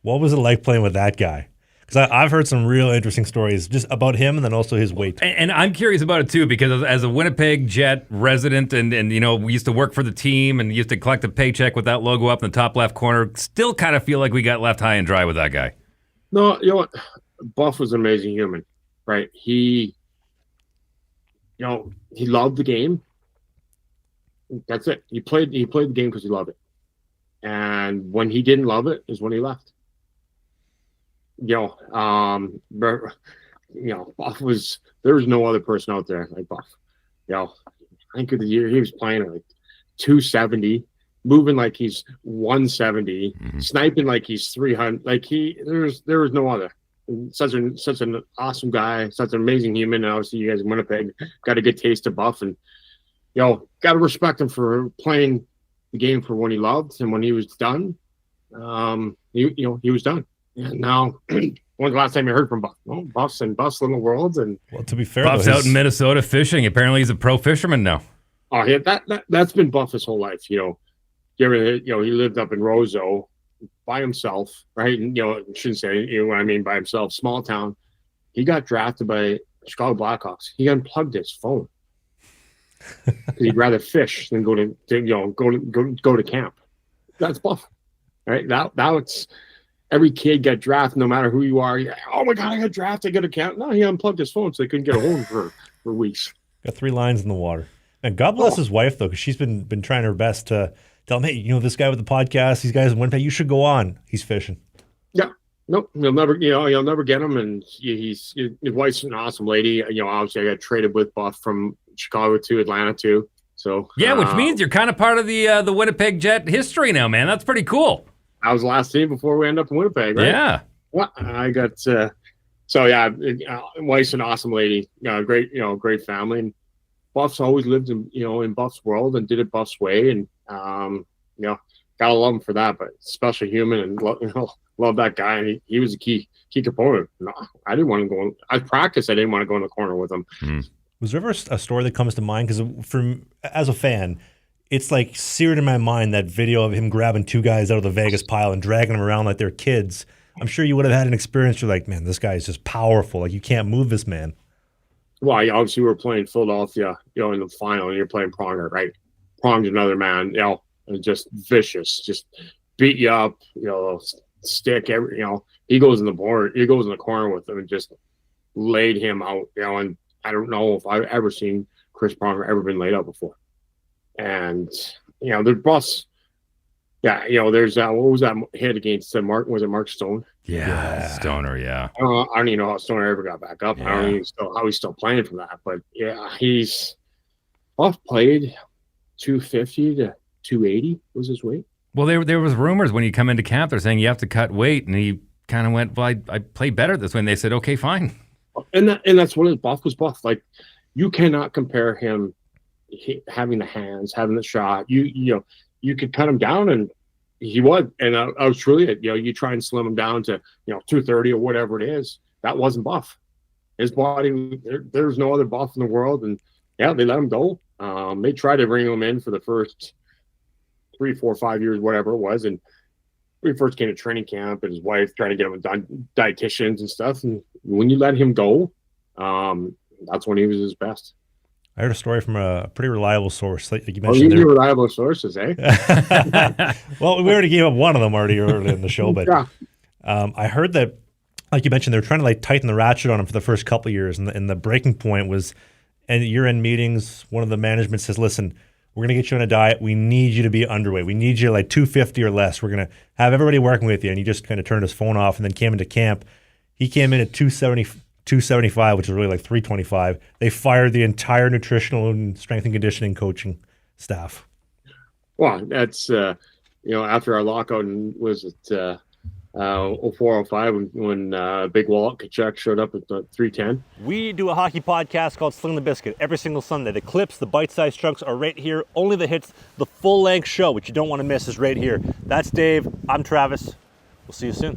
What was it like playing with that guy? Because I've heard some real interesting stories just about him and then also his weight. And I'm curious about it too, because as a Winnipeg Jet resident and we used to work for the team and used to collect a paycheck with that logo up in the top left corner, still kind of feel like we got left high and dry with that guy. No, you know what? Buff was an amazing human, right? He loved the game. That's it. He played the game because he loved it. And when he didn't love it is when he left. Buff was, there was no other person out there like Buff. I think of the year he was playing at like 270, moving like he's 170, sniping like he's 300. Like there was no other. Such an awesome guy, such an amazing human. And obviously you guys in Winnipeg got a good taste of Buff, and got to respect him for playing the game for when he loved, and when he was done, he was done. And now, when's the last time you heard from Buff? Well, Buff's in Buff's little world, and to be fair, Buff's out in Minnesota fishing. Apparently, he's a pro fisherman now. Oh, yeah, that's been Buff his whole life. He lived up in Roseau by himself, right? And I shouldn't say what I mean by himself. Small town. He got drafted by Chicago Blackhawks. He unplugged his phone. He'd rather fish than go to camp. That's Buff, right? That's every kid got drafted, no matter who you are. Oh my God, I got drafted. I got to camp. No, he unplugged his phone, so they couldn't get a hold of him for weeks. Got 3 lines in the water. And God bless his wife though, because she's been trying her best to tell him, hey, this guy with the podcast, these guys in Winnipeg, you should go on. He's fishing. Yeah. Nope, you'll never get him. And his wife's an awesome lady. Obviously I got traded with Buff from Chicago to Atlanta too. So yeah, which means you're kind of part of the Winnipeg Jet history now, man. That's pretty cool. I was the last team before we end up in Winnipeg, right? Yeah. Well, I got wife's an awesome lady. Great family. And Buff's always lived in Buff's world and did it Buff's way, and gotta love him for that. But special human, and love that guy. And he was a key component. No, I didn't want to go. I practiced. I didn't want to go in the corner with him. Was there ever a story that comes to mind? Because as a fan, it's like seared in my mind that video of him grabbing 2 guys out of the Vegas pile and dragging them around like they're kids. I'm sure you would have had an experience. You're like, man, this guy is just powerful. Like, you can't move this man. Well, obviously we were playing Philadelphia, in the final, and you're playing Pronger, right? Pronger's another man, and just vicious, just beat you up, stick every, he goes in the corner with him and just laid him out, and I don't know if I've ever seen Chris Pronger ever been laid out before. And there's Buffs. Yeah, there's what was that hit against Mark? Was it Mark Stone? Yeah. Stoner. Yeah. I don't even know how Stoner ever got back up. Yeah. I don't even know how he's still playing from that. But yeah, Buff played 250 to 280 was his weight. Well, there was rumors when you come into camp, they're saying you have to cut weight, and he kind of went, well, I play better this way. And they said, okay, fine. And that's what his Buff was. Buff. Like, you cannot compare him having the hands, having the shot. You could cut him down, and he would. And I was truly, you try and slim him down to 230 or whatever it is. That wasn't Buff. His body, there's no other Buff in the world. And yeah, they let him go. They tried to bring him in for the first 3, 4, 5 years, whatever it was. And when he first came to training camp, and his wife trying to get him dietitians and stuff. And when you let him go, that's when he was his best. I heard a story from a pretty reliable source. Like you mentioned, you reliable sources, eh? Well, we already gave up one of them already early in the show, but yeah. I heard that, like you mentioned, they were trying to tighten the ratchet on him for the first couple of years, and the breaking point was, in year-end meetings, one of the management says, "Listen, we're going to get you on a diet. We need you to be underweight. We need you 250 or less. We're going to have everybody working with you." And he just kind of turned his phone off and then came into camp. He came in at 275, which is really 325. They fired the entire nutritional and strength and conditioning coaching staff. Well, that's, after our lockout, was it 0405 when Big Walt Kachuk showed up at 310? We do a hockey podcast called Sling the Biscuit every single Sunday. The clips, the bite-sized chunks are right here. Only the hits, the full-length show, which you don't want to miss, is right here. That's Dave. I'm Travis. We'll see you soon.